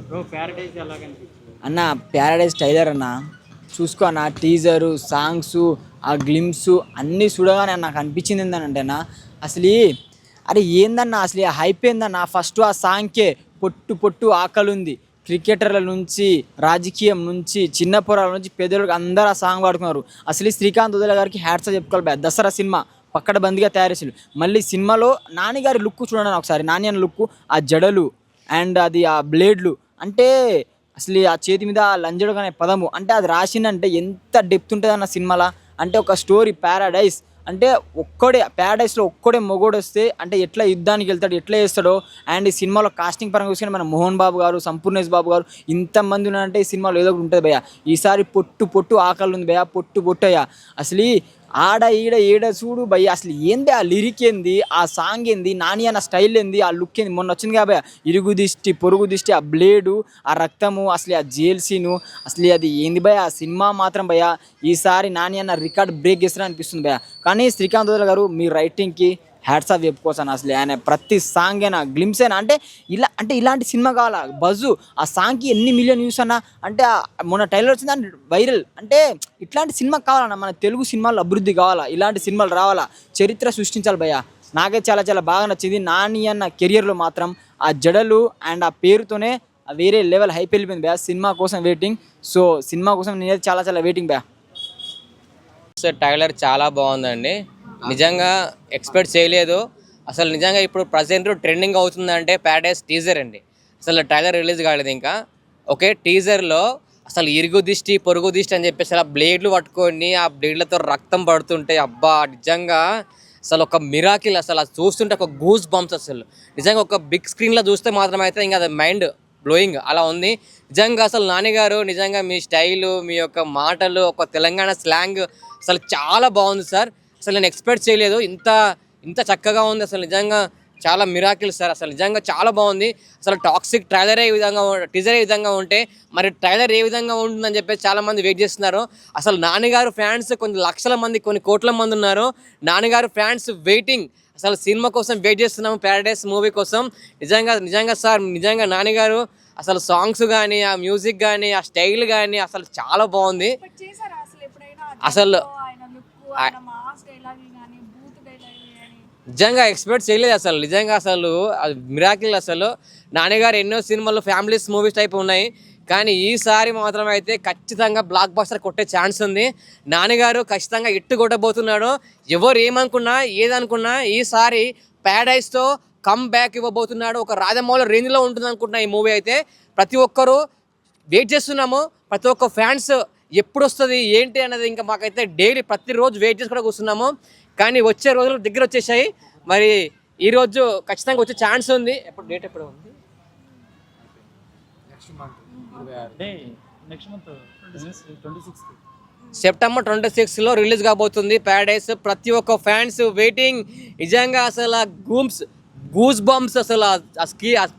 Bro Paradise ఎలా కనిపించింది అన్న ప్యారడైజ్ టైలర్ అన్న చూసుకో అన్న టీజరు సాంగ్స్ ఆ గ్లిమ్స్ అన్నీ చూడగానే నాకు అనిపించింది ఏంటంటే అన్న అసలు అరే ఏందన్న అసలు ఆ హైప్ ఏందన్న ఫస్ట్ ఆ సాంగ్కే పొట్టు పొట్టు ఆకలి ఉంది క్రికెటర్ల నుంచి రాజకీయం నుంచి చిన్న పొరాల నుంచి పెద్దలకు అందరూ ఆ సాంగ్ పాడుకున్నారు అసలు శ్రీకాంత్ వదిల గారికి హ్యాట్స్ చెప్పుకోవాలి భయ్యా. దసరా సినిమా పక్కడ బందిగా తయారు చేసారు మళ్ళీ సినిమాలో నాని గారి లుక్ చూడండి ఒకసారి నాని అన్న లుక్ ఆ జడలు అండ్ అది ఆ బ్లేడ్లు అంటే అసలు ఆ చేతి మీద లంజడు అనే పదము అంటే అది రాసిందంటే ఎంత డెప్త్ ఉంటుంది అన్న సినిమాలో అంటే ఒక స్టోరీ ప్యారడైస్ అంటే ఒక్కడే ప్యారడైస్లో ఒక్కడే మొగోడు వస్తే అంటే ఎట్లా యుద్ధానికి వెళ్తాడు ఎట్లా చేస్తాడో అండ్ ఈ సినిమాలో కాస్టింగ్ పరంగా చూసుకుంటే మన మోహన్ బాబు గారు సంపూర్ణేష్ బాబు గారు ఇంతమంది ఉన్నారంటే ఈ సినిమాలో ఏదో ఒకటి ఉంటుంది భయ్య ఈసారి పొట్టు పొట్టు ఆకలి ఉంది భయ్య పొట్టు పొట్టయ్య అసలు ఆడ ఈడ ఏడ చూడు భయ్య అసలు ఏంది ఆ లిరిక్ ఏంది ఆ సాంగ్ ఏంది నాని అన్న స్టైల్ ఏంది ఆ లుక్ ఏంది మొన్న వచ్చింది కాబోయా ఇరుగు దిష్టి పొరుగు దిష్టి ఆ బ్లేడు ఆ రక్తము అసలు ఆ జైల్ సీను అసలు అది ఏంది భయ్య ఆ సినిమా మాత్రం భయ్య ఈసారి నాని అన్న రికార్డ్ బ్రేక్ చేస్తారని అనిపిస్తుంది భయ్య కానీ శ్రీకాంత్ వదిల గారు మీ రైటింగ్కి హ్యాట్స్ ఆఫ్ చెప్పుకోసాను అసలు ఆయన ప్రతి సాంగ్ అయినా గ్లిమ్స్ అయినా అంటే ఇలాంటి సినిమా కావాలా బజ్జు ఆ సాంగ్కి ఎన్ని మిలియన్ వ్యూస్ అన్నా అంటే మొన్న టైలర్ వచ్చింది అంటే వైరల్ అంటే ఇట్లాంటి సినిమా కావాలన్నా మన తెలుగు సినిమాలు అభివృద్ధి కావాలా ఇలాంటి సినిమాలు రావాలా చరిత్ర సృష్టించాలి భయ్య నాకే చాలా చాలా బాగా నచ్చింది నాని అన్న కెరియర్లో మాత్రం ఆ జడలు అండ్ ఆ పేరుతోనే వేరే లెవెల్ హైప్ వెళ్ళిపోయింది భయ్య సినిమా కోసం వెయిటింగ్ సో సినిమా కోసం నేనైతే చాలా చాలా వెయిటింగ్ భయ్య టైలర్ చాలా బాగుందండి నిజంగా ఎక్స్పెక్ట్ చేయలేదు అసలు నిజంగా ఇప్పుడు ప్రజెంట్ ట్రెండింగ్ అవుతుందంటే ప్యారడైస్ టీజర్ అండి అసలు ట్రైలర్ రిలీజ్ కాలేదు ఇంకా ఓకే టీజర్లో అసలు ఇరుగు దిష్టి పొరుగు దిష్టి అని చెప్పేసి అలా బ్లేడ్లు పట్టుకొని ఆ బ్లేడ్లతో రక్తం పడుతుంటే అబ్బా నిజంగా అసలు ఒక మిరాకిల్ అసలు అది చూస్తుంటే ఒక గూస్ బంప్స్ అసలు నిజంగా ఒక బిగ్ స్క్రీన్లో చూస్తే మాత్రం అయితే ఇంకా అది మైండ్ బ్లోయింగ్ అలా ఉంది నిజంగా అసలు నానిగారు నిజంగా మీ స్టైలు మీ యొక్క మాటలు ఒక తెలంగాణ స్లాంగ్ అసలు చాలా బాగుంది సార్ అసలు నేను ఎక్స్పెక్ట్ చేయలేదు ఇంత ఇంత చక్కగా ఉంది అసలు నిజంగా చాలా మిరాకిల్ సార్ అసలు నిజంగా చాలా బాగుంది అసలు టాక్సిక్ ట్రైలర్ ఏ విధంగా టీజర్ ఏ విధంగా ఉంటే మరి ట్రైలర్ ఏ విధంగా ఉంటుందని చెప్పేసి చాలామంది వెయిట్ చేస్తున్నారు అసలు నాన్నగారు ఫ్యాన్స్ కొన్ని లక్షల మంది కొన్ని కోట్ల మంది ఉన్నారు నాన్నగారు ఫ్యాన్స్ వెయిటింగ్ అసలు సినిమా కోసం వెయిట్ చేస్తున్నాము ప్యారడైస్ మూవీ కోసం నిజంగా నిజంగా సార్ నిజంగా నాన్నగారు అసలు సాంగ్స్ కానీ ఆ మ్యూజిక్ కానీ ఆ స్టైల్ కానీ అసలు చాలా బాగుంది అసలు నిజంగా ఎక్స్పెక్ట్ చేయలేదు అసలు నిజంగా అసలు మిరాకిల్ అసలు నాన్నగారు ఎన్నో సినిమాలు ఫ్యామిలీస్ మూవీస్ టైప్ ఉన్నాయి కానీ ఈసారి మాత్రం అయితే ఖచ్చితంగా బ్లాక్ బస్టర్ కొట్టే ఛాన్స్ ఉంది నాన్నగారు ఖచ్చితంగా ఇట్టు కొట్టబోతున్నాడు ఎవరు ఏమనుకున్నా ఏదనుకున్నా ఈసారి ప్యారడైస్తో కమ్ బ్యాక్ ఇవ్వబోతున్నాడు ఒక రాజమౌళి రేంజ్లో ఉంటుంది అనుకుంటున్నా ఈ మూవీ అయితే ప్రతి ఒక్కరూ వెయిట్ చేస్తున్నాము ప్రతి ఒక్క ఫ్యాన్స్ ఎప్పుడు వస్తుంది ఏంటి అన్నది ఇంకా మాకైతే డైలీ ప్రతిరోజు వెయిట్ చేసి కూడా కూర్చున్నాము కానీ వచ్చే రోజులు దగ్గర వచ్చేసాయి మరి ఈరోజు ఖచ్చితంగా వచ్చే ఛాన్స్ ఉంది ఎప్పుడు డేట్ ఎప్పుడు ఉంది సెప్టెంబర్ 26లో రిలీజ్ కాబోతుంది ప్యారడైస్ ప్రతి ఒక్క ఫ్యాన్స్ వెయిటింగ్ నిజంగా అసలు గూస్ బంప్స్ అసలు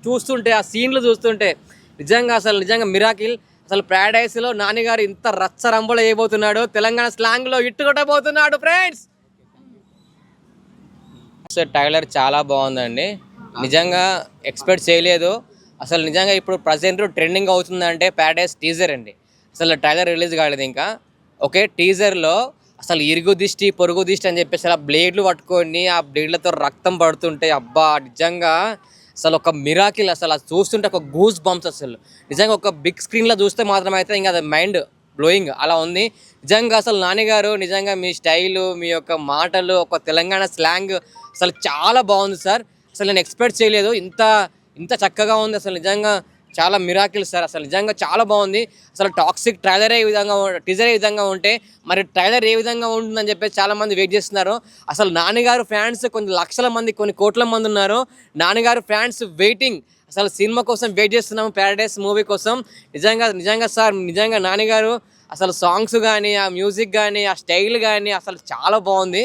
చూస్తుంటే ఆ సీన్లు చూస్తుంటే నిజంగా మిరాకిల్ అసలు ప్యారడైస్లో నాన్నగారు ఇంత రచ్చరంబులు వేయబోతున్నాడు తెలంగాణ స్లాంగ్లో ఇట్టుకొట్టబోతున్నాడు ఫ్రెండ్స్ టైలర్ చాలా బాగుందండి నిజంగా ఎక్స్పెక్ట్ చేయలేదు అసలు నిజంగా ఇప్పుడు ప్రజెంట్ ట్రెండింగ్ అవుతుందంటే ప్యారడైస్ టీజర్ అండి అసలు ట్రైలర్ రిలీజ్ కాలేదు ఇంకా ఓకే టీజర్లో అసలు ఇరుగు దిష్టి పొరుగు దిష్టి అని చెప్పేసి అలా బ్లేడ్లు పట్టుకొని ఆ బ్లేడ్లతో రక్తం పడుతుంటే అబ్బా నిజంగా అసలు ఒక మిరాకిల్ అసలు అది చూస్తుంటే ఒక గూస్ బంప్స్ అసలు నిజంగా ఒక బిగ్ స్క్రీన్లో చూస్తే మాత్రం అయితే ఇంకా అది మైండ్ బ్లోయింగ్ అలా ఉంది నిజంగా అసలు నాన్నగారు నిజంగా మీ స్టైలు మీ యొక్క మాటలు ఒక తెలంగాణ స్లాంగ్ అసలు చాలా బాగుంది సార్ అసలు నేను ఎక్స్పెక్ట్ చేయలేదు ఇంత ఇంత చక్కగా ఉంది అసలు నిజంగా చాలా మిరాకిల్ సార్ అసలు నిజంగా చాలా బాగుంది అసలు టాక్సిక్ ట్రైలర్ ఏ విధంగా టీజర్ ఏ విధంగా ఉంటే మరి ట్రైలర్ ఏ విధంగా ఉంటుందని చెప్పేసి చాలామంది వెయిట్ చేస్తున్నారు అసలు నాన్నగారు ఫ్యాన్స్ కొన్ని లక్షల మంది కొన్ని కోట్ల మంది ఉన్నారు నాన్నగారు ఫ్యాన్స్ వెయిటింగ్ అసలు సినిమా కోసం వెయిట్ చేస్తున్నాము ప్యారడైస్ మూవీ కోసం నిజంగా సార్ నిజంగా నాన్నగారు అసలు సాంగ్స్ కానీ ఆ మ్యూజిక్ కానీ ఆ స్టైల్ కానీ అసలు చాలా బాగుంది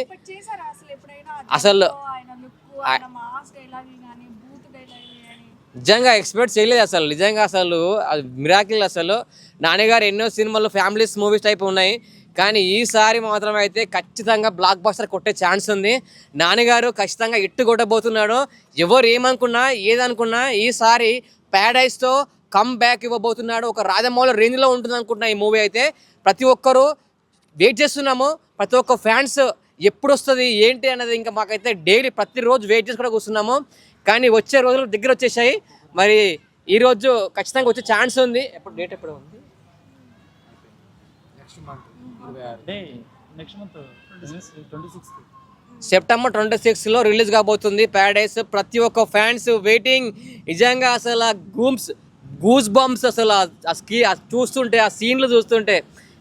అసలు నిజంగా ఎక్స్పెక్ట్ చేయలేదు అసలు నిజంగా అసలు మిరాకిల్ అసలు నాన్నగారు ఎన్నో సినిమాలు ఫ్యామిలీస్ మూవీస్ టైప్ ఉన్నాయి కానీ ఈసారి మాత్రం అయితే ఖచ్చితంగా బ్లాక్ బస్టర్ కొట్టే ఛాన్స్ ఉంది నాన్నగారు ఖచ్చితంగా ఇట్టు కొట్టబోతున్నాడు ఎవరు ఏమనుకున్నా ఏదనుకున్నా ఈసారి ప్యారడైస్తో కమ్ బ్యాక్ ఇవ్వబోతున్నాడు. ఒక రాజమౌళి రేంజ్లో ఉంటుంది అనుకుంటున్నా ఈ మూవీ అయితే. ప్రతి ఒక్కరూ వెయిట్ చేస్తున్నాము. ప్రతి ఒక్క ఫ్యాన్స్ ఎప్పుడు వస్తుంది ఏంటి అన్నది ఇంకా మాకైతే డైలీ ప్రతిరోజు వెయిట్ చేసి కూడా కూర్చున్నాము. కానీ వచ్చే రోజులు దగ్గర వచ్చేసాయి. మరి ఈరోజు ఖచ్చితంగా వచ్చే ఛాన్స్ ఉంది. ఎప్పుడు డేట్ ఎప్పుడు ఉంది? నెక్స్ట్ మంత్ 26 సెప్టెంబర్ 26లో రిలీజ్ కాబోతుంది ప్యారడైస్. ప్రతి ఒక్క ఫ్యాన్స్ వెయిటింగ్. నిజంగా అసలు గూస్ బంప్స్ అసలు చూస్తుంటే ఆ సీన్లు చూస్తుంటే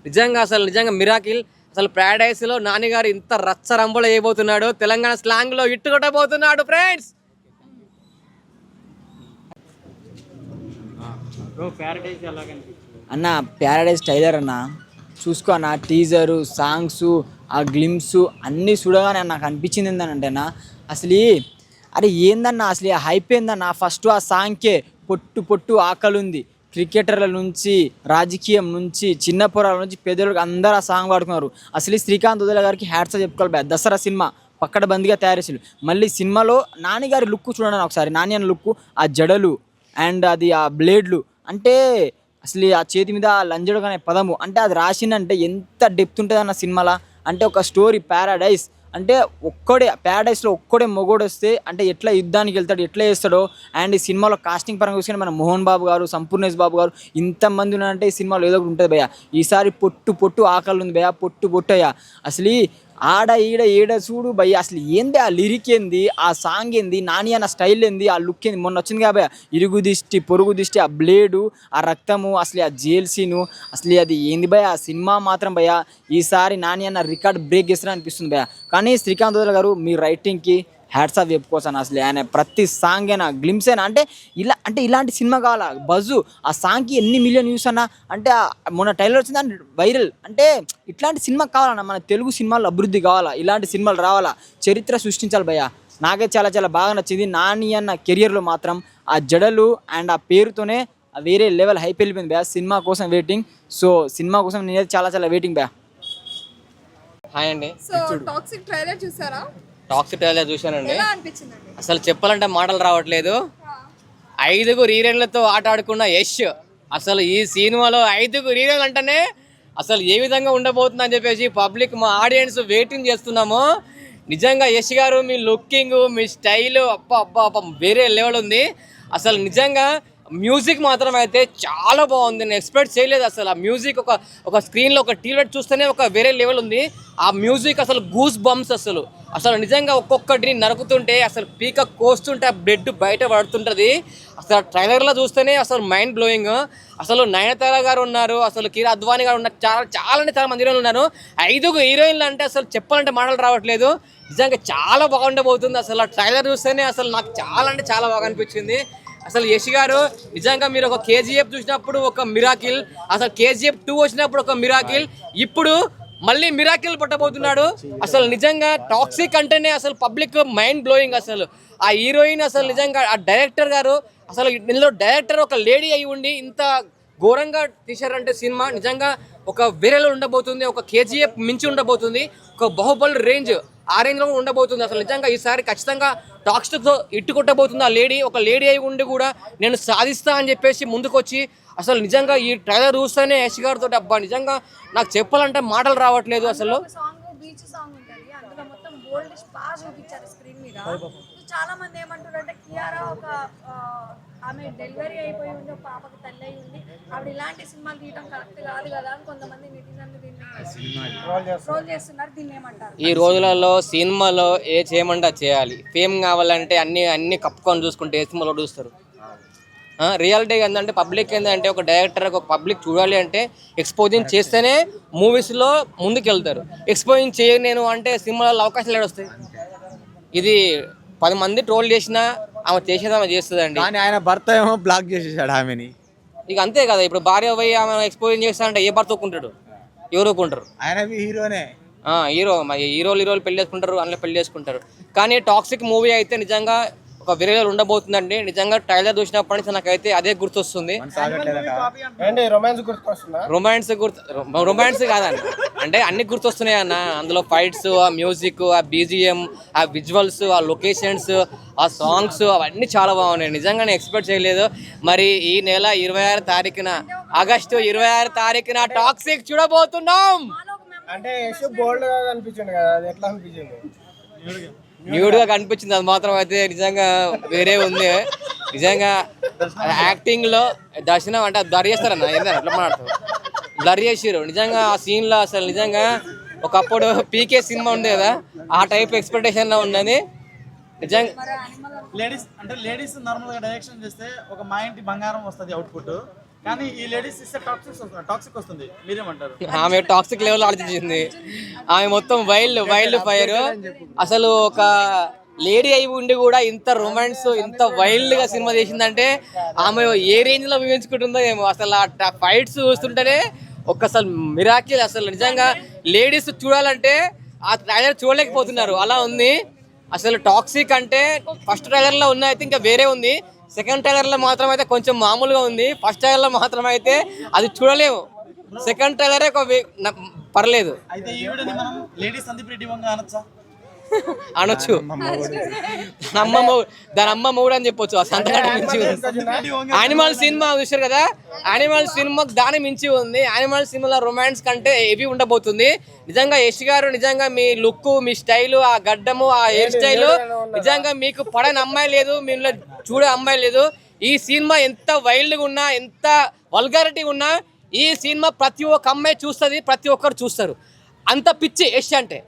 నిజంగా మిరాకిల్. అసలు ప్యారడైస్లో నానిగారు ఇంత రచ్చరంబులు వేయబోతున్నాడు. తెలంగాణ స్లాంగ్లో ఇట్టుకొట్టబోతున్నాడు ఫ్రెండ్స్. ప్యారడైస్ ఎలా కనిపించింది అన్న? ప్యారడైస్ టైలర్ అన్న, చూసుకో అన్న, టీజరు, సాంగ్స్, ఆ గ్లిమ్స్ అన్నీ చూడగానే నాకు అనిపించింది ఏంటంటేనా అసలు అరే ఏందన్నా అసలు ఆ హైప్ ఏందన్నా? ఫస్ట్ ఆ సాంగ్కే పొట్టు ఆకలుంది. క్రికెటర్ల నుంచి, రాజకీయం నుంచి, చిన్న పొరాల నుంచి పెద్దలకు అందరూ ఆ సాంగ్ పాడుకున్నారు. అసలు శ్రీకాంత్ వదిల గారికి హ్యాట్స్ చెప్పుకోవాలి. దసరా సినిమా పక్కడ బందిగా తయారు చేసారు. మళ్ళీ సినిమాలో నాని గారి లుక్ చూడండి ఒకసారి. నాని అన్న లుక్, ఆ జడలు అండ్ అది ఆ బ్లేడ్లు, అంటే అసలు ఆ చేతి మీద లంజడు అనే పదము అంటే అది రాసిందంటే ఎంత డెప్త్ ఉంటుంది అన్న సినిమాలో. అంటే ఒక స్టోరీ ప్యారడైస్ అంటే ప్యారడైస్లో ఒక్కడే మొగోడు వస్తే అంటే ఎట్లా యుద్ధానికి వెళ్తాడు, ఎట్లా చేస్తాడో. అండ్ ఈ సినిమాలో కాస్టింగ్ పరంగా చూసుకుంటే మన మోహన్ బాబు గారు, సంపూర్ణేష్ బాబు గారు ఇంతమంది ఉన్నారంటే ఈ సినిమాలో ఏదో ఒకటి ఉంటుంది భయ్య. ఈసారి పొట్టు ఆకలి ఉంది భయ్య, పొట్టు అయ్యా. అసలు ఆడ ఈడ చూడు భయ్య. అసలు ఏంది ఆ లిరిక్ ఏంది, ఆ సాంగ్ ఏంది, నాని అన్న స్టైల్ ఏంది, ఆ లుక్ ఏంది. మొన్న వచ్చింది కాబోయా ఇరుగు దిష్టి పొరుగు దిష్టి, ఆ బ్లేడు, ఆ రక్తము, అసలు ఆ జైల్ సీను, అసలు అది ఏంది భయ్య. ఆ సినిమా మాత్రం భయ్య ఈసారి నాని అన్న రికార్డ్ బ్రేక్ చేస్తారని అనిపిస్తుంది భయ్య. కానీ శ్రీకాంత్ వదిల గారు మీ రైటింగ్కి హ్యాట్స్ ఆఫ్ చెప్పుకోవచ్చు. అసలు ఆయన ప్రతి సాంగ్ అయినా గ్లిమ్స్ అయినా అంటే ఇలాంటి సినిమా కావాలా. బజ్జు ఆ సాంగ్కి ఎన్ని మిలియన్ వ్యూస్ అన్నా అంటే మొన్న టైలర్ వచ్చింది దాన్ని వైరల్. అంటే ఇట్లాంటి సినిమా కావాలన్నా, మన తెలుగు సినిమాలు అభివృద్ధి కావాలా, ఇలాంటి సినిమాలు రావాలా, చరిత్ర సృష్టించాలి భయ్య. నాకే చాలా బాగా నచ్చింది. నాని అన్న కెరియర్లో మాత్రం ఆ జడలు అండ్ ఆ పేరుతోనే వేరే లెవెల్ హైప్ వెళ్ళిపోయింది భయ్య. సినిమా కోసం వెయిటింగ్. సో సినిమా కోసం నేనైతే చాలా వెయిటింగ్ భయ్య. హాయ్ అండి. సో టాక్సిక్ ట్రైలర్ చూసారా? టాక్సిక్ ట్రైలర్ చూశానండి. ఎలా అనిపించిందండి? అసలు చెప్పాలంటే మాటలు రావట్లేదు. 5 హీరోయిన్లతో ఆట ఆడుకున్న యష్. అసలు ఈ సినిమాలో 5 హీరోయిన్లు అంటేనే అసలు ఏ విధంగా ఉండబోతుంది అని చెప్పేసి పబ్లిక్, మా ఆడియన్స్ వెయిటింగ్ చేస్తున్నాము. నిజంగా యష్ గారు మీ లుకింగ్, మీ స్టైల్ అబ్బా వేరే లెవెల్ ఉంది. అసలు నిజంగా మ్యూజిక్ మాత్రం అయితే చాలా బాగుంది. నేను ఎక్స్పెక్ట్ చేయలేదు అసలు. ఆ మ్యూజిక్ ఒక స్క్రీన్లో ఒక టీవీ చూస్తేనే ఒక వేరే లెవెల్ ఉంది. ఆ మ్యూజిక్ అసలు గూస్ బంప్స్ అసలు నిజంగా ఒక్కొక్కటిని నరుకుతుంటే అసలు పీక కోస్తుంటే ఆ బ్లడ్ బయట పడుతుంటుంది. అసలు ట్రైలర్లో చూస్తేనే అసలు మైండ్ బ్లోయింగ్. అసలు నయనతార గారు ఉన్నారు, అసలు కిరా అద్వానీ గారు ఉన్నారు, చాలా మంది హీరోయిన్లు ఉన్నారు. 5 హీరోయిన్లు అంటే అసలు చెప్పాలంటే మాటలు రావట్లేదు. నిజంగా చాలా బాగుండబోతుంది. అసలు ఆ ట్రైలర్ చూస్తేనే అసలు నాకు చాలా బాగా అనిపించింది. అసలు యష్ గారు నిజంగా మీరు ఒక కేజీఎఫ్ చూసినప్పుడు ఒక మిరాకిల్, అసలు కేజీఎఫ్ 2 వచ్చినప్పుడు ఒక మిరాకిల్, ఇప్పుడు మళ్ళీ మిరాకిల్ పట్టబోతున్నాడు. అసలు నిజంగా టాక్సిక్ అంటేనే అసలు పబ్లిక్ మైండ్ బ్లోయింగ్. అసలు ఆ హీరోయిన్ అసలు నిజంగా ఆ డైరెక్టర్ గారు అసలు ఇందులో డైరెక్టర్ ఒక లేడీ అయి ఉండి ఇంత ఘోరంగా తీశారంటే సినిమా నిజంగా ఒక వేరేలో ఉండబోతుంది. ఒక కేజీఎఫ్ మించి ఉండబోతుంది. ఒక బాహుబలి రేంజ్ ఆ రేంజ్లో ఉండబోతుంది. అసలు నిజంగా ఈసారి ఖచ్చితంగా టాక్స్తో ఇట్టు కొట్టబోతుంది. ఆ లేడీ ఒక లేడీ అయి ఉండి కూడా నేను సాధిస్తా అని చెప్పేసి ముందుకొచ్చి అసలు నిజంగా ఈ ట్రైలర్ చూస్తేనే యష్ గారితో అబ్బా నిజంగా నాకు చెప్పాలంటే మాటలు రావట్లేదు. అసలు బీచ్ సాంగ్ ఉంటుంది, అందులో మొత్తం గోల్డ్ బాగా చూపించారు స్క్రీన్ మీద. చాలా మంది ఏమంటారంటే కియారా ఒక ఆమె డెలివరీ అయిపోయి ఉంది, ఒక పాపకి తల్లి అయి ఉంది, ఆవిడ ఇలాంటి సినిమాలు తీయడం కరెక్ట్ కాదు కదా అని కొంతమంది నెటిజన్లు దీన్ని ట్రోల్ చేస్తున్నారు. దీన్ని ఏమంటారు? ఈ రోజులలో సినిమాలో ఏ చేయమంటే చేయాలి. ఫేమ్ కావాలంటే అన్ని కప్పుకొని చూసుకుంటే ఏ సినిమాలో చూస్తారు. రియాలిటీ ఏంటంటే పబ్లిక్ ఏంటంటే ఒక డైరెక్టర్ ఒక పబ్లిక్ చూడాలి అంటే ఎక్స్పోజింగ్ చేస్తేనే మూవీస్లో ముందుకు వెళ్తారు. ఎక్స్పోజింగ్ చేయను అంటే సినిమాలలో అవకాశాలు ఏడొస్తాయి. ఇది 10 మంది ట్రోల్ చేసినా ఆమె చేసేది ఆమె చేస్తుందండి. కానీ ఆయన భర్త ఏమో బ్లాక్ చేసేసాడు ఆమెని. ఇక అంతే కదా. ఇప్పుడు భార్య పోయి ఆమె ఎక్స్పోజింగ్ చేస్తా అంటే ఏ భర్త ఒప్పుకుంటాడు? ఎవరు ఒప్పుకుంటారు? ఆయన హీరోనే. హీరోలు పెళ్లి చేసుకుంటారు, అందులో పెళ్లి చేసుకుంటారు. కానీ టాక్సిక్ మూవీ అయితే నిజంగా ఒక వేరే లెవెల్ ఉండబోతుందండి. నిజంగా ట్రైలర్ చూసినప్పటి నుంచి నాకైతే అదే గుర్తొస్తుంది. రొమాన్స్ కాదండి, అంటే అన్ని గుర్తొస్తున్నాయి అన్న. అందులో ఫైట్స్, ఆ మ్యూజిక్, ఆ బీజిఎం, ఆ విజువల్స్, ఆ లొకేషన్స్, ఆ సాంగ్స్ అవన్నీ చాలా బాగున్నాయి. నిజంగా నేను ఎక్స్పెక్ట్ చేయలేదు. మరి ఈ నెల 26 తారీఖున ఆగస్టు 26 తారీఖున టాక్సిక్ చూడబోతున్నాం. అంటే యశ్ బోల్డ్ గా కనిపించింది కదా, అది ఎట్లా అనిపించింది? న్యూడ్ గా కనిపించింది, అది మాత్రం అయితే నిజంగా వేరే ఉంది. నిజంగా యాక్టింగ్ లో దర్శనం అంటే బ్లర్ చేస్తారన్న, ఏంటంటే అట్లా మాట్లాడతారు, బ్లర్ చేసిరు. నిజంగా ఆ సీన్ లో అసలు నిజంగా ఒకప్పుడు పీకే సినిమా ఉంది కదా, ఆ టైప్ ఎక్స్పెక్టేషన్ లో ఉన్నది నిజంగా. లేడీస్ నార్మల్ గా డైరెక్షన్ చేస్తే ఒక మా ఇంటి బంగారం వస్తుంది అవుట్పుట్, కానీ ఈ లేడీస్ ఇస్తే టాక్సిక్ వస్తుంది. మీరేమంటారు? ఆమె టాక్సిక్ లెవెల్ ఆలోచించింది. ఆమె మొత్తం వైల్డ్ ఫైర్. అసలు ఒక లేడీ అయి ఉండి కూడా ఇంత రొమాన్స్, ఇంత వైల్డ్ గా సినిమా చేసిందంటే ఆమె ఏ రేంజ్ లో ఊహించుకుంటుందో ఏమో. అసలు ఆ ఫైట్స్ చూస్తుంటేనే అసలు మిరాకిల్. అసలు నిజంగా లేడీస్ చూడాలంటే ఆ ట్రైలర్ చూడలేకపోతున్నారు, అలా ఉంది. అసలు టాక్సిక్ అంటే ఫస్ట్ ట్రైలర్ లో ఉన్న అయితే ఇంకా వేరే ఉంది, సెకండ్ ట్రైలర్ లో మాత్రం అయితే కొంచెం మామూలుగా ఉంది, ఫస్ట్ ట్రైలర్ లో మాత్రం అయితే అది చూడలేము. సెకండ్ ట్రైలరే పర్లేదు. అయితే ఈ వీడియోని మనం లేడీస్ సందీప్ రెడ్డి వంగ అనొచ్చా? అనొచ్చు. దాని అమ్మ మూడు అని చెప్పొచ్చు. అంతకంటే మించి యానిమల్ సినిమా చూసారు కదా, యానిమల్ సినిమా దాని మించి ఉంది. యానిమల్ సినిమాలో రొమాన్స్ కంటే హెవీ ఉండబోతుంది. నిజంగా యశ్ గారు నిజంగా మీ లుక్, మీ స్టైల్, ఆ గడ్డము, ఆ హెయిర్ స్టైల్ నిజంగా మీకు పడని అమ్మాయి లేదు, మీలో చూడే అమ్మాయి లేదు. ఈ సినిమా ఎంత వైల్డ్గా ఉన్నా, ఎంత వల్గారిటీ ఉన్నా ఈ సినిమా ప్రతి ఒక్క అమ్మాయి చూస్తుంది, ప్రతి ఒక్కరు చూస్తారు. అంత పిచ్చి యశ్ అంటే.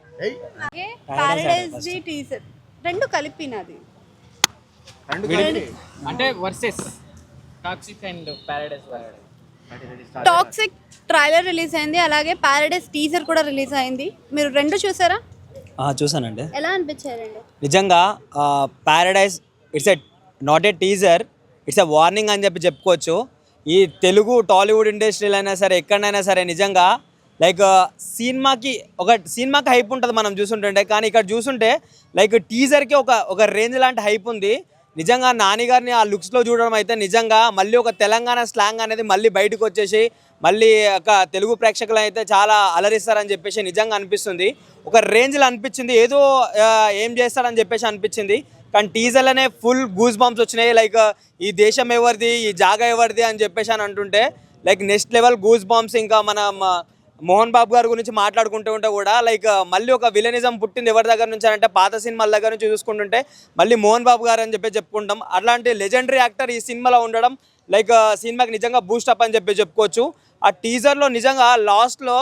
పారడైజ్ ది టీజర్ రెండు కలిపినది అంటే versus toxic and paradise. Toxic trailer release అయింది, అలాగే పారడైజ్ టీజర్ కూడా రిలీజ్ అయింది. మీరు రెండు చూసారా? చూసానండి. ఎలా అనిపించారండి? నిజంగా paradise it's a not a teaser, it's a warning అని చెప్పుకోవచ్చు. ఈ తెలుగు టాలీవుడ్ ఇండస్ట్రీలో అయినా సరే, ఎక్కడైనా సరే నిజంగా లైక్ సినిమాకి హైప్ ఉంటుంది మనం చూస్తుంటే, కానీ ఇక్కడ చూస్తుంటే లైక్ టీజర్కి ఒక రేంజ్ లాంటి హైప్ ఉంది. నిజంగా నాని గారిని ఆ లుక్స్లో చూడడం అయితే నిజంగా మళ్ళీ ఒక తెలంగాణ స్లాంగ్ అనేది మళ్ళీ బయటకు వచ్చేసి మళ్ళీ ఒక తెలుగు ప్రేక్షకులు అయితే చాలా అలరిస్తారని చెప్పేసి నిజంగా అనిపిస్తుంది. ఒక రేంజ్లో అనిపించింది, ఏదో ఏం చేస్తారని చెప్పేసి అనిపించింది. కానీ టీజర్లోనే ఫుల్ గూస్ బంప్స్ వచ్చినాయి. లైక్ ఈ దేశం ఎవరిది, ఈ జాగా ఎవరిది అని చెప్పేసి అని అంటుంటే like next level goose bumps. ఇంకా మన మోహన్ బాబు గారి గురించి మాట్లాడుకుంటూ ఉంటే కూడా లైక్ మళ్ళీ ఒక విలనిజం పుట్టింది ఎవరి దగ్గర నుంచి అంటే పాత సినిమాల దగ్గర నుంచి చూసుకుంటుంటే మళ్ళీ మోహన్ బాబు గారు అని చెప్పుకుంటాం. అట్లాంటి లెజెండరీ యాక్టర్ ఈ సినిమాలో ఉండడం లైక్ సినిమాకి నిజంగా బూస్టప్ అని చెప్పుకోవచ్చు. ఆ టీజర్లో నిజంగా లాస్ట్లో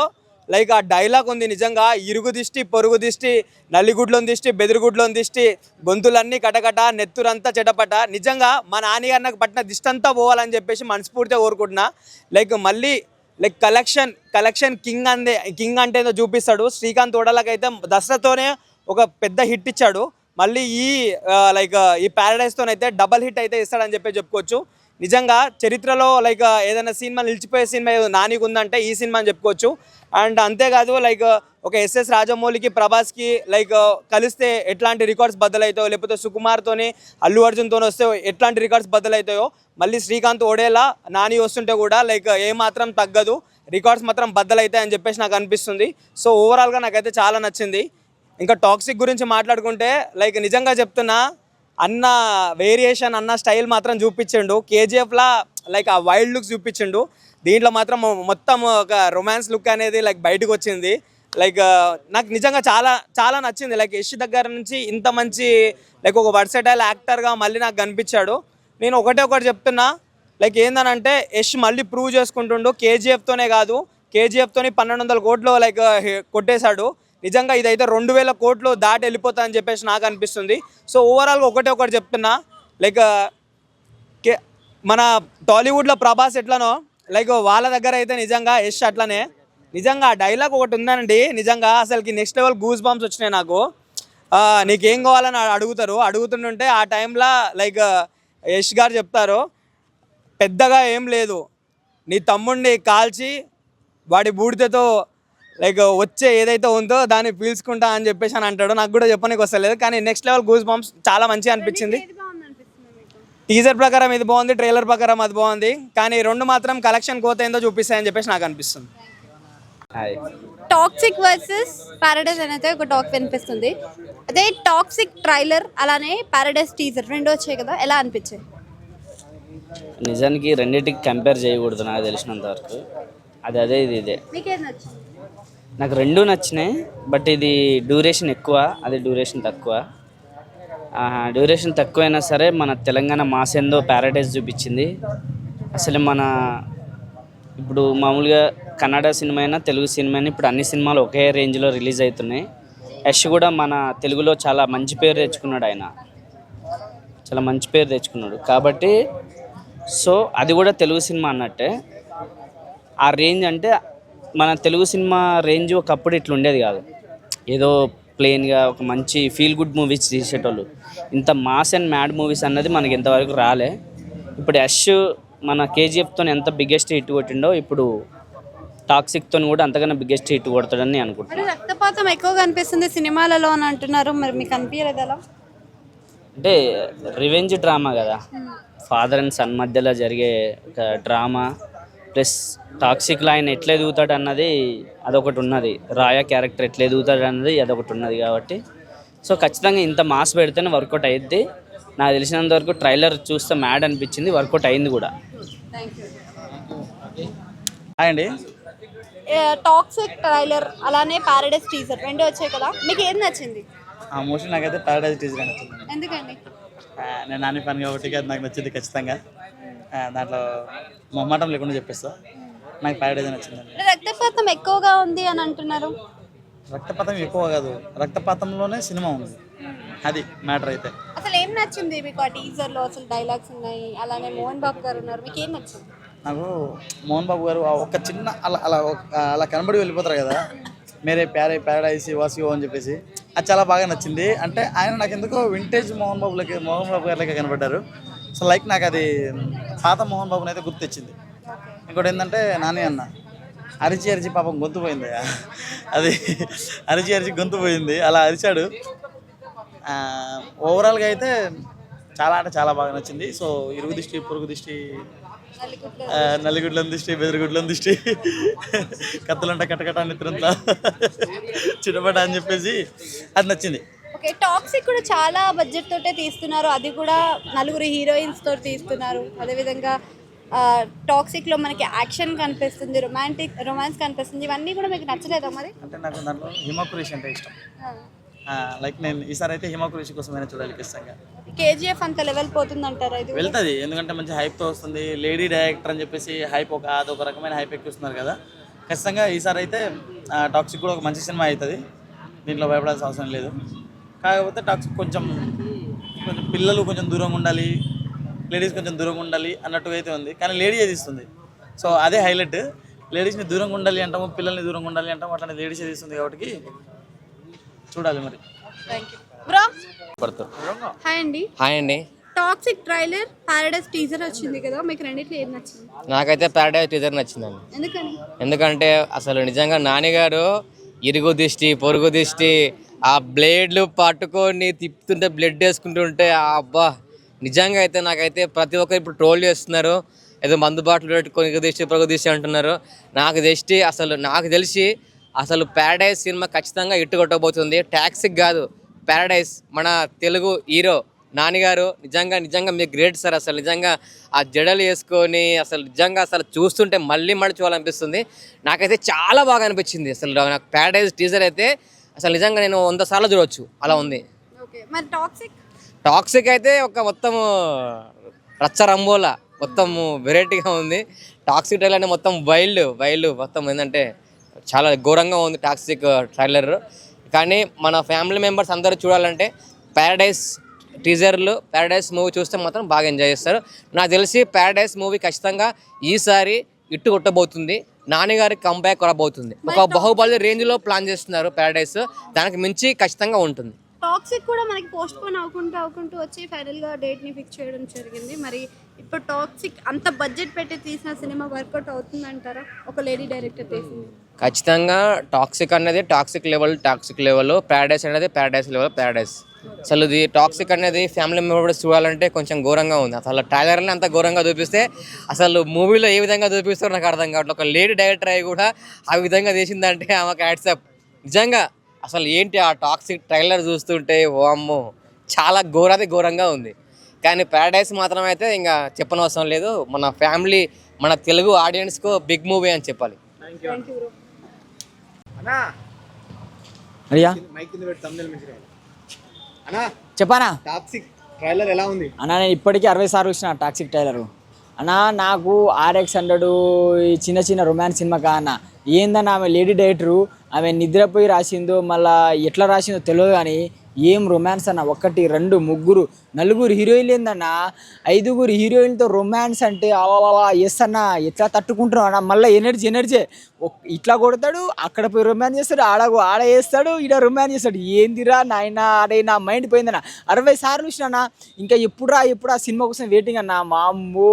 లైక్ ఆ డైలాగ్ ఉంది, నిజంగా ఇరుగు దిష్టి, పొరుగు దిష్టి, నల్లిగుడ్లోని దిష్టి, బెదిరుగుడ్లోని దిష్టి, గొంతులన్నీ కటకట, నెత్తురంతా చెటపట. నిజంగా మా నాన్నగారు పట్టిన దిష్టి అంతా పోవాలని చెప్పేసి మనస్ఫూర్తిగా కోరుకుంటున్నా. లైక్ మళ్ళీ లైక్ కలెక్షన్ కింగ్ అంటే ఏదో చూపిస్తాడు. శ్రీకాంత్ ఓడలకైతే దసరాతోనే ఒక పెద్ద హిట్ ఇచ్చాడు, మళ్ళీ ఈ ప్యారడైజ్తోనైతే డబల్ హిట్ అయితే ఇస్తాడని చెప్పుకోవచ్చు. నిజంగా చరిత్రలో లైక్ ఏదైనా సినిమా నిలిచిపోయే సినిమా నానికి ఉందంటే ఈ సినిమా అని చెప్పుకోవచ్చు. అండ్ అంతేకాదు లైక్ ఒక ఎస్ఎస్ రాజమౌళికి, ప్రభాస్కి లైక్ కలిస్తే ఎట్లాంటి రికార్డ్స్ బద్దలవుతాయో, లేకపోతే సుకుమార్తోని, అల్లు అర్జున్తోని వస్తే ఎట్లాంటి రికార్డ్స్ బద్దలవుతాయో, మళ్ళీ శ్రీకాంత్ ఓడేలా నాని వస్తుంటే కూడా లైక్ ఏమాత్రం తగ్గదు, రికార్డ్స్ మాత్రం బద్దలవుతాయి అని చెప్పేసి నాకు అనిపిస్తుంది. సో ఓవరాల్గా నాకైతే చాలా నచ్చింది. ఇంకా టాక్సిక్ గురించి మాట్లాడుకుంటే లైక్ నిజంగా చెప్తున్నా, అన్న వేరియేషన్, అన్న స్టైల్ మాత్రం చూపించిండు. కేజీఎఫ్లా లైక్ ఆ వైల్డ్ లుక్స్ చూపించిండు, దీంట్లో మాత్రం మొత్తం ఒక రొమాన్స్ లుక్ అనేది లైక్ బయటకు వచ్చింది. లైక్ నాకు నిజంగా చాలా చాలా నచ్చింది. లైక్ యశ్ దగ్గర నుంచి ఇంత మంచి లైక్ ఒక వర్సటైల్ యాక్టర్గా మళ్ళీ నాకు కనిపించాడు. నేను ఒకటి చెప్తున్నా, లైక్ ఏందనంటే యశ్ మళ్ళీ ప్రూవ్ చేసుకుంటుండు. కేజీఎఫ్తోనే కాదు, కేజీఎఫ్తోని 1200 కోట్లు లైక్ కొట్టేశాడు. నిజంగా ఇదైతే 2000 కోట్లు దాటి వెళ్ళిపోతా అని చెప్పేసి నాకు అనిపిస్తుంది. సో ఓవరాల్గా ఒకటి చెప్తున్నా, లైక్ మన టాలీవుడ్లో ప్రభాస్ ఎట్లనో లైక్ వాళ్ళ దగ్గర అయితే నిజంగా యశ్ అట్లనే. నిజంగా ఆ డైలాగ్ ఒకటి ఉందండి, నిజంగా అసలుకి నెక్స్ట్ లెవెల్ గూస్ బంప్స్ వచ్చినాయి నాకు. నీకేం కావాలని అడుగుతుంటే ఆ టైంలో లైక్ యశ్ గారు చెప్తారు, పెద్దగా ఏం లేదు, నీ తమ్ముడిని కాల్చి వాడి బూడిదతో లైక్ వచ్చే ఏదైతే ఉందో దాన్ని పీల్చుకుంటా అని చెప్పేసి అని అంటాడు. నాకు కూడా చెప్పడానికి వస్తలేదు, కానీ నెక్స్ట్ లెవెల్ గూస్ బంప్స్ చాలా మంచిగా అనిపించింది. టీజర్ ప్రకారం ఇది బాగుంది, ట్రైలర్ ప్రకారం అది బాగుంది, కానీ రెండు మాత్రం కలెక్షన్ కోత ఏందో చూపిస్తాయని చెప్పేసి నాకు అనిపిస్తుంది. టాక్సిక్ వర్సెస్ పారడైజ్ అనేది ఒక టాక్ వినిపిస్తుంది. అదే టాక్సిక్ ట్రైలర్ అలానే పారడైజ్ టీజర్ రెండు వచ్చాయి కదా, ఎలా అనిపించాయి? నిజానికి రెండింటికి కంపేర్ చేయకూడదు నాకు తెలిసినంత వరకు. అదే ఇదే మీకేం నచ్చింది? నాకు రెండూ నచ్చినాయి, బట్ ఇది డ్యూరేషన్ ఎక్కువ, అది డ్యూరేషన్ తక్కువ. డ్యూరేషన్ తక్కువైనా సరే మన తెలంగాణ మాస్ ఏందో ప్యారడైజ్ చూపించింది. అసలు మన ఇప్పుడు మామూలుగా కన్నడ సినిమా అయినా తెలుగు సినిమా అయినా ఇప్పుడు అన్ని సినిమాలు ఒకే రేంజ్లో రిలీజ్ అవుతున్నాయి. యష్ కూడా మన తెలుగులో చాలా మంచి పేరు తెచ్చుకున్నాడు, ఆయన చాలా మంచి పేరు తెచ్చుకున్నాడు. కాబట్టి సో అది కూడా తెలుగు సినిమా అన్నట్టే. ఆ రేంజ్ అంటే మన తెలుగు సినిమా రేంజ్ ఒకప్పుడు ఇట్లా ఉండేది కాదు, ఏదో ప్లెయిన్గా ఒక మంచి ఫీల్ గుడ్ మూవీస్ తీసేటోళ్ళు. ఇంత మాస్ అండ్ మ్యాడ్ మూవీస్ అన్నది మనకి ఇంతవరకు రాలే. ఇప్పుడు యష్ మన కేజీఎఫ్తో ఎంత బిగ్గెస్ట్ హిట్ కొట్టిండో ఇప్పుడు టాక్సిక్తో కూడా అంతకన్నా బిగ్గెస్ట్ హిట్ కొడతాడని నేను అనుకుంటున్నాను. రక్తపాతం ఎక్కువగా అనిపిస్తుంది సినిమాలలో అని అంటున్నారు, మరి మీకు అనిపించలేదు అలా? అంటే రివెంజ్ డ్రామా కదా, ఫాదర్ అండ్ సన్ మధ్యలో జరిగే ఒక డ్రామా, ప్లస్ టాక్సిక్లో ఆయన ఎట్లా ఎదుగుతాడు అన్నది అదొకటి ఉన్నది, రాయా క్యారెక్టర్ ఎట్లా ఎదుగుతాడు అన్నది అదొకటి ఉన్నది. కాబట్టి సో ఖచ్చితంగా ఇంత మాస్ పెడితేనే వర్కౌట్ అయ్యిద్ది. నాకు తెలిసినంత వరకు ట్రైలర్ చూస్తే మ్యాడ్ అనిపించింది, వర్కౌట్ అయింది కూడా. హాయ్ అండి. టాక్సిక్ ట్రైలర్ అలానే పారడైజ్ టీజర్ రెండు వచ్చాయి కదా, మీకు ఏది నచ్చింది? మోస్ట్లీ నాకైతే ప్యారడైజ్ టీజర్ నచ్చింది. ఎందుకండి? నేను నాని పని కాబట్టి అది నాకు నచ్చింది ఖచ్చితంగా. దాంట్లో మొహమాటం లేకుండా చెప్పేస్తా, నాకు ప్యారడైజ్ నచ్చిందండి. రక్తపాతం ఎక్కువగా ఉంది అని అంటున్నారు. రక్తపాతం ఎక్కువ కాదు, రక్తపాతంలోనే సినిమా ఉంది, అది మ్యాటర్. అయితే అసలు ఏం నచ్చింది మీకు ఆ టీజర్ లో? అసలు డైలాగ్స్ ఉన్నాయి, అలానే మోహన్ బాబు గారు ఉన్నారు, మీకు ఏం నచ్చింది? నాకు మోహన్ బాబు గారు ఒక చిన్న అలా కనబడి వెళ్ళిపోతారు కదా, మేరే ప్యారడైజ్ వాసియో అని చెప్పేసి, అది చాలా బాగా నచ్చింది. అంటే ఆయన నాకు ఎందుకో వింటేజ్ మోహన్ బాబు గారి లెక్క కనబడ్డారు. సో లైక్ నాకు అది పాత మోహన్ బాబుని అయితే గుర్తొచ్చింది. ఇంకోటి ఏంటంటే నాని అన్న అరిచి పాపం గొంతు పోయింది, అది అరిచి గొంతు పోయింది, అలా అరిచాడు. ఓవరాల్గా అయితే చాలా అంటే చాలా బాగా నచ్చింది. సో ఇరుగు దిష్టి, పొరుగు దిష్టి, నల్లిగుడ్లం దిష్టి, బెదిరిగుడ్లం దిష్టి, కత్తులంట కట్టకట్ట నిద్రంతా చిటపట అని చెప్పేసి అది నచ్చింది. ఓకే, టాక్సిక్ కూడా చాలా బడ్జెట్ తోటే తీస్తున్నారు, అది కూడా నలుగురు హీరోయిన్స్ తోటి తీస్తున్నారు. అదేవిధంగా టాక్సిక్లో మనకి యాక్షన్ కనిపిస్తుంది, రొమాన్స్ కనిపిస్తుంది, ఇవన్నీ కూడా మీకు నచ్చలేదా మరి? అంటే నాకు దాంట్లో హిమకురేష్ అంటే ఇష్టం. లైక్ నేను ఈసారి అయితే హిమకురేష్ కోసమైనా చూడాలి ఖచ్చితంగా. కేజీఎఫ్ అంత లెవెల్ పోతుంది అంటారా? ఇది వెళ్తుంది, ఎందుకంటే మంచి హైప్తో వస్తుంది, లేడీ డైరెక్టర్ అని చెప్పేసి హైప్ అదొక రకమైన హైప్ ఎక్కిస్తున్నారు కదా. ఖచ్చితంగా ఈసారి అయితే టాక్సిక్ కూడా ఒక మంచి సినిమా అవుతుంది, దీంట్లో భయపడాల్సిన అవసరం లేదు. కాకపోతే టాక్సిక్ కొంచెం పిల్లలు కొంచెం దూరంగా ఉండాలి, లేడీస్ కొంచెం దూరంగా ఉండాలి అన్నట్టుగా అయితే ఉంది, కానీ లేడీ ఏది ఇస్తుంది. సో అదే హైలైట్, లేడీస్ని దూరంగా ఉండాలి అంటాము, పిల్లల్ని దూరంగా ఉండాలి అంటాము, అట్లానే లేడీస్ ఏది ఇస్తుంది కాబట్టి చూడాలి మరి. బ్రో పడుతుంది. హాయ్ అండి. హాయ్ అండి. టాక్సిక్ ట్రైలర్ పారడైజ్ టీజర్ వచ్చింది కదా, మీకు రెండిట్లో ఏది నచ్చింది? నాకైతే ప్యారడైజ్ టీజర్ నచ్చిందండి. ఎందుకని? ఎందుకంటే అసలు నిజంగా నానిగారు ఇరుగు దిష్టి, పొరుగు దిష్టి, ఆ బ్లేడ్లు పట్టుకొని తిప్పుతుంటే బ్లడ్ వేసుకుంటుంటే అబ్బా, నిజంగా అయితే నాకైతే ప్రతి ఒక్కరు ఇప్పుడు ట్రోల్ చేస్తున్నారు, ఏదో మందు బాటలు పెట్టుకొని ఇరుగు దిష్టి, పొరుగు దిష్టి అంటున్నారు. నాకు తెలిసి అసలు ప్యారడైజ్ సినిమా ఖచ్చితంగా ఇట్టు కొట్టబోతుంది. టాక్సిక్ కాదు, ప్యారడైజ్. మన తెలుగు హీరో నానిగారు నిజంగా మీరు గ్రేట్ సార్. అసలు నిజంగా ఆ జడలు వేసుకొని అసలు చూస్తుంటే మళ్ళీ చూడాలనిపిస్తుంది. నాకైతే చాలా బాగా అనిపించింది. అసలు నాకు ప్యారడైజ్ టీజర్ అయితే అసలు నిజంగా నేను 100 సార్లు చూడవచ్చు, అలా ఉంది. ఓకే, మరి టాక్సిక్ అయితే ఒక మొత్తం రచ్చరంబోలా మొత్తం వెరైటీగా ఉంది. టాక్సిక్ ట్రైలర్ అంటే మొత్తం వైల్డ్ మొత్తం ఏంటంటే చాలా ఘోరంగా ఉంది టాక్సిక్ ట్రైలర్. కానీ మన ఫ్యామిలీ మెంబర్స్ అందరూ చూడాలంటే ప్యారడైజ్ ప్యారడైజ్ మూవీ చూస్తే మాత్రం బాగా ఎంజాయ్ చేస్తారు. నాకు తెలిసి ప్యారడైజ్ మూవీ ఖచ్చితంగా ఈసారి ఇట్టు కొట్టబోతుంది, నానిగారి కంబ్యాక్ కొనబోతుంది. ఒక బాహుబలి రేంజ్లో ప్లాన్ చేస్తున్నారు ప్యారడైజ్, దానికి మించి ఖచ్చితంగా ఉంటుంది. టాక్సిక్ కూడా మనకి పోస్ట్ పోన్ అవ్వకుంటూ వచ్చి ఫైనల్గా డేట్ని ఫిక్స్ చేయడం జరిగింది. మరి ఇప్పుడు టాక్సిక్ అంత బడ్జెట్ పెట్టి తీసిన సినిమా వర్కౌట్ అవుతుందంటారా? ఒక లేడీ డైరెక్టర్ తీసింది. ఖచ్చితంగా టాక్సిక్ అనేది టాక్సిక్ లెవెల్, ప్యారడైస్ అనేది ప్యారడైస్ లెవెల్, ప్యారడైస్. అసలు ఇది టాక్సిక్ అనేది ఫ్యామిలీ మెంబర్స్ చూడాలంటే కొంచెం ఘోరంగా ఉంది. అసలు ట్రైలర్ని అంత ఘోరంగా చూపిస్తే అసలు మూవీలో ఏ విధంగా చూపిస్తారో నాకు అర్థం కావట్లేదు. ఒక లేడీ డైరెక్టర్ అయ్యి కూడా ఆ విధంగా చేసిందంటే ఆమెకు హ్యాట్సాప్. నిజంగా అసలు ఏంటి ఆ టాక్సిక్ ట్రైలర్ చూస్తుంటే వామ్మో చాలా ఘోరంగా ఉంది. కానీ ప్యారడైస్ మాత్రం అయితే ఇంకా చెప్పనవసరం లేదు. మన ఫ్యామిలీ, మన తెలుగు ఆడియన్స్కు బిగ్ మూవీ అని చెప్పాలి. అయ్యా మైక్ కింద పెట్టి thumbnail మంచిగా రావాలి. అన్నా చెప్పానా టాక్సిక్ ట్రైలర్ ఎలా ఉంది? అన్నా నేను ఇప్పటికీ 60 సార్లు చూసిన టాక్సిక్ ట్రైలరు. అన్నా నాకు RX100 ఈ చిన్న రొమాన్స్ సినిమా అన్న ఏందన్న ఆమె లేడీ డైరెక్టరు, ఆమె నిద్రపోయి రాసిందో మళ్ళీ ఎట్లా రాసిందో తెలియదు కానీ ఏం రొమాన్స్ అన్న. 1 2 3 4 హీరోయిన్లు ఏందన్న, 5 హీరోయిన్లతో రొమాన్స్ అంటే అలా ఎస్ అన్న ఎట్లా తట్టుకుంటున్నావు అన్న. మళ్ళీ ఎనర్జీ ఇట్లా కొడతాడు, అక్కడ పోయి రొమాన్స్ చేస్తాడు, ఆడ వేస్తాడు, ఈడ రొమాన్స్ చేస్తాడు. ఏందిరా నాయన, అడే నా మైండ్ పోయిందన్న. 60 సార్లు చూసిన ఇంకా ఎప్పుడు ఆ సినిమా కోసం వెయిటింగ్ అన్న. మామూలు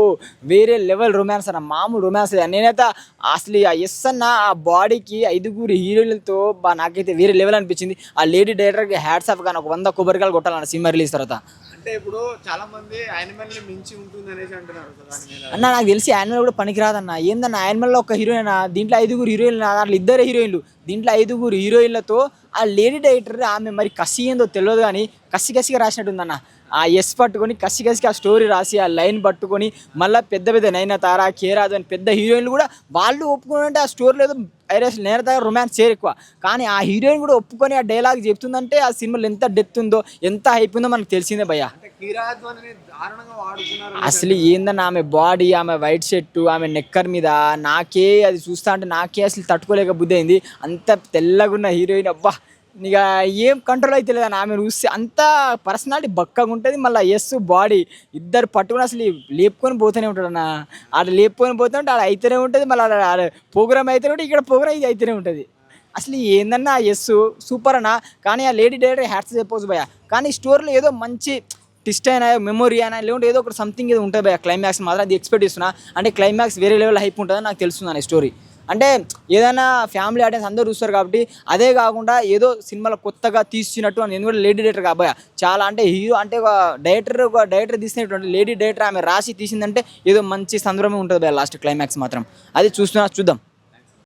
వేరే లెవెల్ రొమాన్స్ అన్న, మామూలు రొమాన్స్. నేనైతే అసలు ఆ ఎస్ అన్న ఆ బాడీకి 5 హీరోయిన్లతో నాకైతే వేరే లెవెల్ అనిపించింది. ఆ లేడీ డైరెక్టర్కి హ్యాట్స్ ఆఫ్. కానీ ఒక 100 కొబ్బరికాయలు కొట్టాలన్న సినిమా రిలీజ్ తర్వాత. అంటే ఇప్పుడు చాలా మంది యానిమల్ ని మించి ఉంటుంది అనేసి అంటున్నారు అన్న. నాకు తెలిసి యానిమల్ కూడా పనికిరాదన్న. ఏందన్న యానిమల్లో ఒక హీరోయిన్, దీంట్లో 5 హీరోయిన్లు, దాంట్లో 2 హీరోయిన్లు, దీంట్లో 5 హీరోయిన్లతో ఆ లేడీ డైరెక్టర్ ఆమె మరి కసి ఏందో తెలియదు కానీ కసిగా రాసినట్టుందన్న. ఆ ఎస్ పట్టుకొని కసిగా ఆ స్టోరీ రాసి ఆ లైన్ పట్టుకొని మళ్ళీ పెద్ద నయనతార, కేరాజు అని పెద్ద హీరోయిన్లు కూడా వాళ్ళు ఒప్పుకుని ఆ స్టోరీలో ఏదో నయనతార రొమాన్స్ చేయరు ఎక్కువ, కానీ ఆ హీరోయిన్ కూడా ఒప్పుకొని ఆ డైలాగ్ చెప్తుందంటే ఆ సినిమాలో ఎంత డెత్ ఉందో, ఎంత హైప్ ఉందో మనకు తెలిసిందే భయ్య. అసలు ఏందన్న ఆమె బాడీ, ఆమె వైట్ షర్టు, ఆమె నెక్కర్ మీద నాకే అది చూస్తా అంటే నాకే అసలు తట్టుకోలేక బుద్ధి అయింది. అంత తెల్లగా ఉన్న హీరోయిన్ అబ్బా ఇక ఏం కంట్రోల్ అయితే లేదని ఆమె చూస్తే అంత పర్సనాలిటీ బక్కగా ఉంటుంది. మళ్ళీ ఎస్ బాడీ ఇద్దరు పట్టుకుని అసలు లేపుకొని పోతూనే ఉంటాడు అన్న. ఆడ లేపుకొని పోతుంటే ఆడ అయితేనే ఉంటుంది, మళ్ళీ ఆడ ప్రోగ్రామ్ అయితే ఉంటుంది, ఇక్కడ ప్రోగ్రామ్ ఇది అయితేనే ఉంటుంది. అసలు ఏందన్నా ఎస్ సూపర్ అన్న. కానీ ఆ లేడీ డైరెక్టర్ హ్యాట్స్ చెప్పవచ్చు భయ. కానీ స్టోరీలో ఏదో మంచి ట్విస్ట్ అయినా, మెమొరీ అయినా, లేకుంటే ఏదో ఒకటి సంథింగ్ ఏదో ఉంటుంది భయ. క్లైమాక్స్ మాత్రం అది ఎక్స్పెక్ట్ చేస్తున్నా. అంటే క్లైమాక్స్ వేరే లెవెల్ హైప్ ఉంటుందని నాకు తెలుస్తుంది స్టోరీ. అంటే ఏదైనా ఫ్యామిలీ ఆడియన్స్ అందరూ చూస్తారు కాబట్టి, అదే కాకుండా ఏదో సినిమాలో కొత్తగా తీసినట్టు అని. ఎందుకంటే లేడీ డైరెక్టర్ కాబోయా చాలా అంటే హీరో అంటే ఒక డైరెక్టర్ తీసినటువంటి లేడీ డైరెక్టర్ ఆమె రాసి తీసిందంటే ఏదో మంచి సందర్భం ఉంటుంది లాస్ట్ క్లైమాక్స్ మాత్రం. అది చూద్దాం.